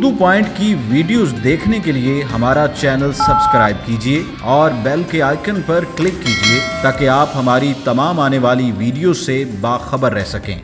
Urdu point की videos देखने के लिए हमारा चैनल सब्सक्राइब कीजिए और बेल के आइकन पर क्लिक कीजिए ताकि आप हमारी तमाम आने वाली वीडियो से बाखबर रह सकें।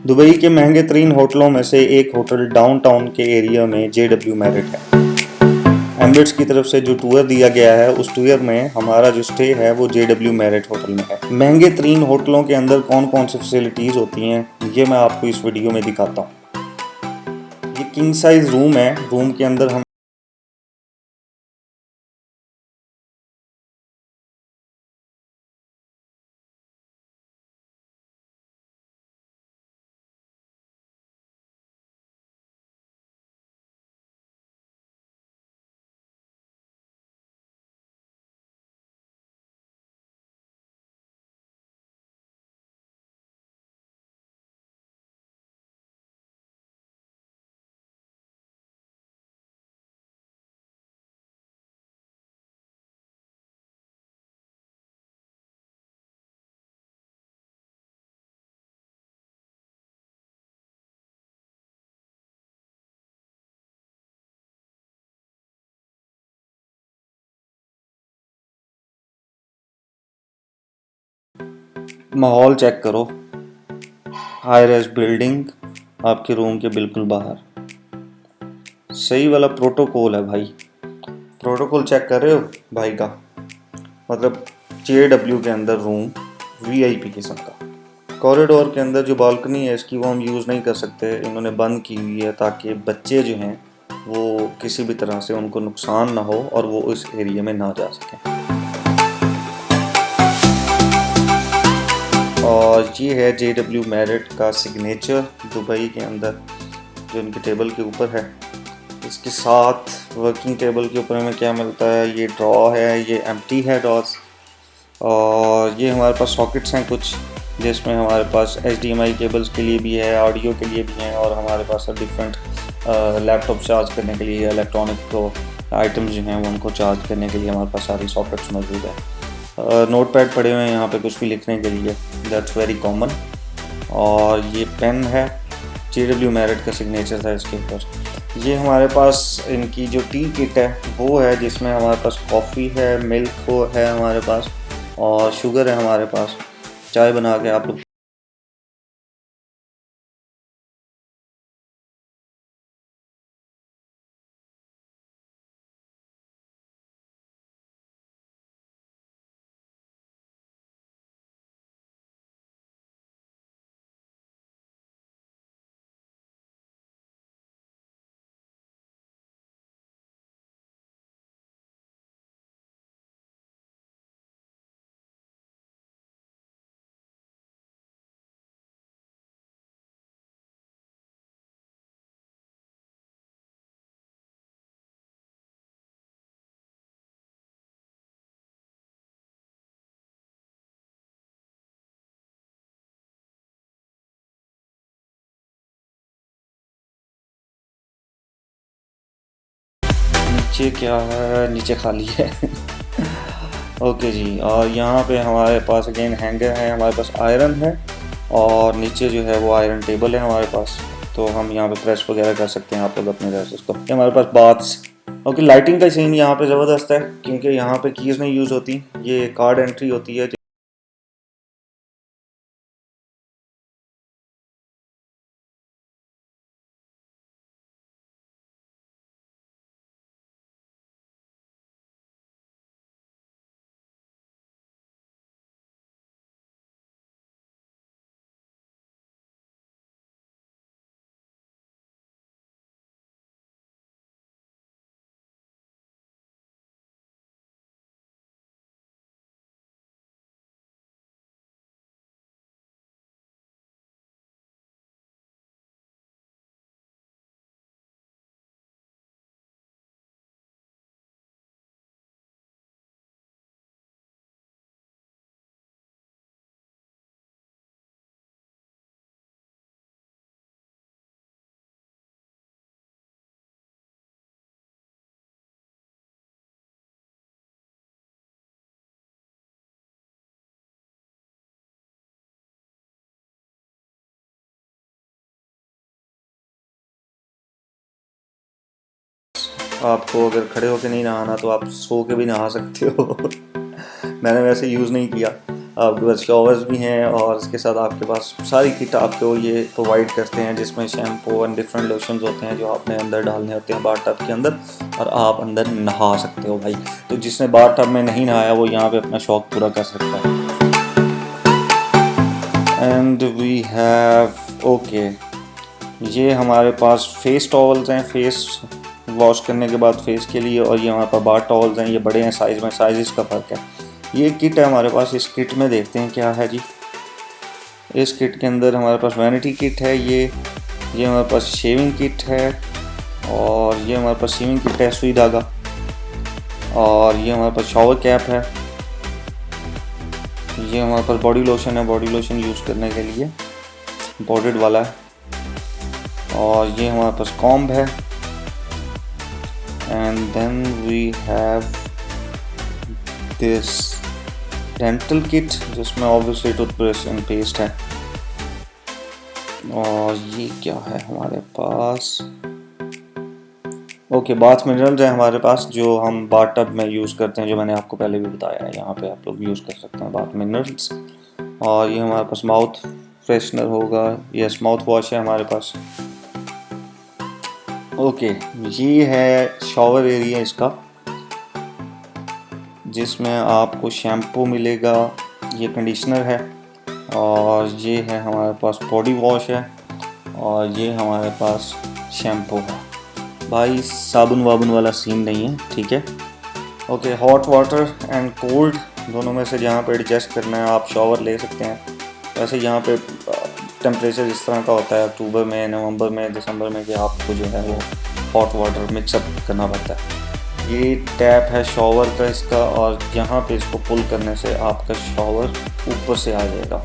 दुबई के महंगे तरीन होटलों में से एक होटल डाउनटाउन के एरिया में JW मैरिट है। एमिरेट्स की तरफ से जो टूर दिया गया है उस टूर में हमारा जो स्टे है वो JW मैरिट होटल में है। महंगे तरीन होटलों के अंदर कौन कौन सी फैसिलिटीज़ होती हैं ये मैं आपको इस वीडियो में दिखाता हूँ। ये किंग साइज रूम है। रूम के अंदर हम माहौल चेक करो। हाई रेज बिल्डिंग आपके रूम के बिल्कुल बाहर। सही वाला प्रोटोकॉल है भाई। प्रोटोकॉल चेक कर रहे हो भाई का, मतलब JW के अंदर रूम VIP किस्म का। कॉरिडोर के अंदर जो बालकनी है इसकी वो हम यूज़ नहीं कर सकते, इन्होंने बंद की हुई है ताकि बच्चे जो हैं वो किसी भी तरह से उनको नुकसान ना हो और वो इस एरिया में ना जा सकें। और ये है JW मैरिट का सिग्नेचर दुबई के अंदर जो इनके टेबल के ऊपर है। इसके साथ वर्किंग टेबल के ऊपर हमें क्या मिलता है, ये ड्रॉ है, ये एम्प्टी है ड्रॉज। और ये हमारे पास सॉकेट्स हैं कुछ जिसमें हमारे पास HDMI केबल्स के लिए भी है, ऑडियो के लिए भी हैं, और हमारे पास डिफरेंट लैपटॉप चार्ज करने के लिए, इलेक्ट्रॉनिक आइटम्स जो हैं वो उनको चार्ज करने के लिए हमारे पास सारी सॉकेट्स मौजूद है। नोट पैड पड़े हुए हैं यहाँ पे कुछ भी लिखने के लिए, दैट्स वेरी कॉमन। और ये पेन है, JW मैरिट का सिग्नेचर था इसके ऊपर। ये हमारे पास इनकी जो टी किट है वो है जिसमें हमारे पास कॉफ़ी है, मिल्क है हमारे पास, और शुगर है हमारे पास। चाय बना के आप लोग नीचे क्या है, नीचे खाली है। ओके जी। और यहाँ पे हमारे पास अगेन हैंगर है, हमारे पास आयरन है, और नीचे जो है वो आयरन टेबल है हमारे पास, तो हम यहाँ पे प्रेस वगैरह कर सकते हैं आप लोग अपने ड्रेसेस को। ये हमारे पास बाथ्स। ओके, लाइटिंग का सीन यहाँ पे ज़बरदस्त है क्योंकि यहाँ पे कीज़ नहीं यूज़ होती, ये कार्ड एंट्री होती है। आपको अगर खड़े होकर नहीं नहाना तो आप सो के भी नहा सकते हो। मैंने वैसे यूज़ नहीं किया। आपके पास शॉवर्स भी हैं और इसके साथ आपके पास सारी किट आपको ये प्रोवाइड करते हैं, जिसमें शैम्पू एंड डिफरेंट लोशंस होते हैं जो आपने अंदर डालने होते हैं बाथ टब के अंदर, और आप अंदर नहा सकते हो भाई। तो जिसने बाथ टब में नहीं नहाया वो यहाँ पे अपना शौक पूरा कर सकता है। एंड वी हैव ओके, ये हमारे पास फेस टॉवल्स हैं फेस वॉश करने के बाद फेस के लिए, और ये हमारे पास बाथ टॉवल्स हैं, ये बड़े हैं साइज़ में, साइज़ का फ़र्क है। ये किट है हमारे पास। इस किट में देखते हैं क्या है जी। इस किट के अंदर हमारे पास वैनिटी किट है, ये हमारे पास शेविंग किट है, और ये हमारे पास शेविंग किट है सुई धागा, और ये हमारे पास शॉवर कैप है, ये हमारे पास बॉडी लोशन है, बॉडी लोशन यूज़ करने के लिए बॉडेड वाला है, और ये हमारे पास कॉम्ब है। And then we have this dental kit जिसमें ऑब्वियसली टूथब्रश एंड पेस्ट है। और ये क्या है हमारे पास, ओके बाथ मिनरल्स है हमारे पास जो हम बाथ टब में यूज़ करते हैं, जो मैंने आपको पहले भी बताया है। यहाँ पे आप लोग यूज़ कर सकते हैं बाथ मिनरल्स। और ये हमारे पास माउथ फ्रेशनर होगा, यस माउथ वॉश है हमारे पास। ओके ये है शॉवर एरिया इसका, जिसमें आपको शैम्पू मिलेगा, ये कंडीशनर है, और ये है हमारे पास बॉडी वॉश है, और ये हमारे पास शैम्पू है। भाई साबुन वाबुन वाला सीन नहीं है, ठीक है। Okay hot water and cold दोनों में से जहाँ पे एडजस्ट करना है आप शॉवर ले सकते हैं। वैसे यहाँ पे टेम्परेचर इस तरह का होता है अक्टूबर में, नवंबर में, दिसंबर में कि आपको जो है वो हॉट वाटर मिक्सअप करना पड़ता है। ये टैप है शॉवर का इसका, और यहाँ पे इसको पुल करने से आपका शॉवर ऊपर से आ जाएगा,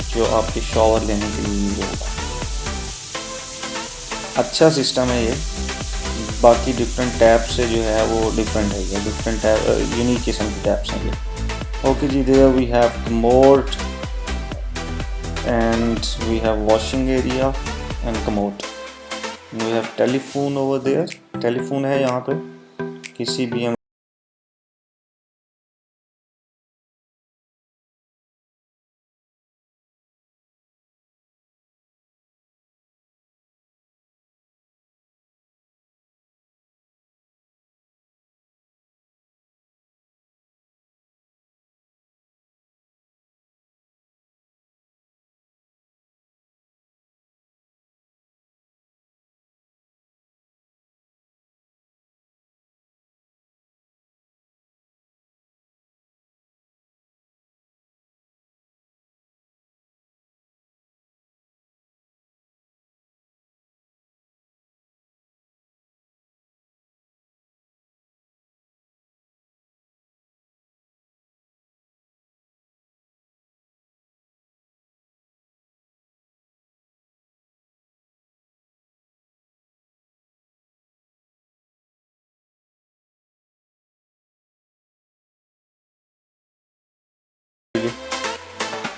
जो आपके शॉवर लेने के लिए यूज होगा। अच्छा सिस्टम है ये। बाकी डिफरेंट टैप से जो है वो डिफरेंट है, ये डिफरेंट टैप यूनिक किस्म के टैप्स हैं ये। ओके जी, there we have commode and we have washing area and commode. We have telephone over there, telephone है यहाँ पे किसी भी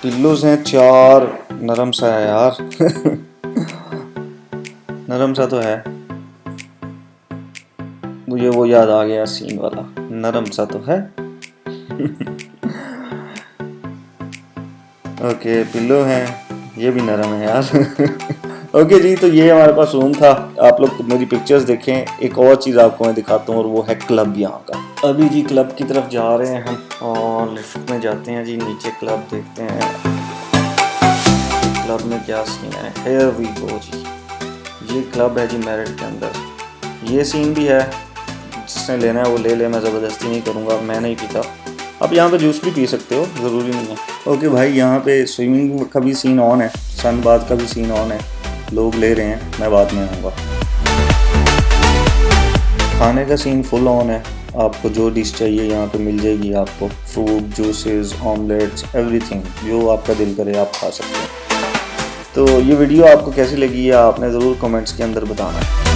पिल्लोज हैं 4, नरम सा है यार। नरम सा तो है, मुझे वो याद आ गया सीन वाला, नरम सा तो है। ओके पिल्लो हैं, ये भी नरम है यार। ओके जी, तो ये हमारे पास रूम था। आप लोग मेरी पिक्चर्स देखें। एक और चीज़ आपको मैं दिखाता हूँ और वो है क्लब यहाँ का। अभी जी क्लब की तरफ जा रहे हैं हम और लिफ्ट में जाते हैं जी नीचे, क्लब देखते हैं क्लब में क्या सीन है। हियर वी गो जी, ये क्लब है जी मेरिट के अंदर। ये सीन भी है, जिसने लेना है वो ले ले, मैं ज़बरदस्ती नहीं करूँगा, मैं नहीं पीता। आप यहाँ पे जूस भी पी सकते हो, ज़रूरी नहीं है। ओके भाई, यहाँ पे स्विमिंग का भी सीन ऑन है, सनबाथ का भी सीन ऑन है, लोग ले रहे हैं, मैं बाद में आऊँगा। खाने का सीन फुल ऑन है, आपको जो डिश चाहिए यहाँ पे मिल जाएगी आपको। फ्रूट जूसेस, ऑमलेट्स, एवरीथिंग जो आपका दिल करे आप खा सकते हैं। तो ये वीडियो आपको कैसी लगी है आपने ज़रूर कमेंट्स के अंदर बताना है।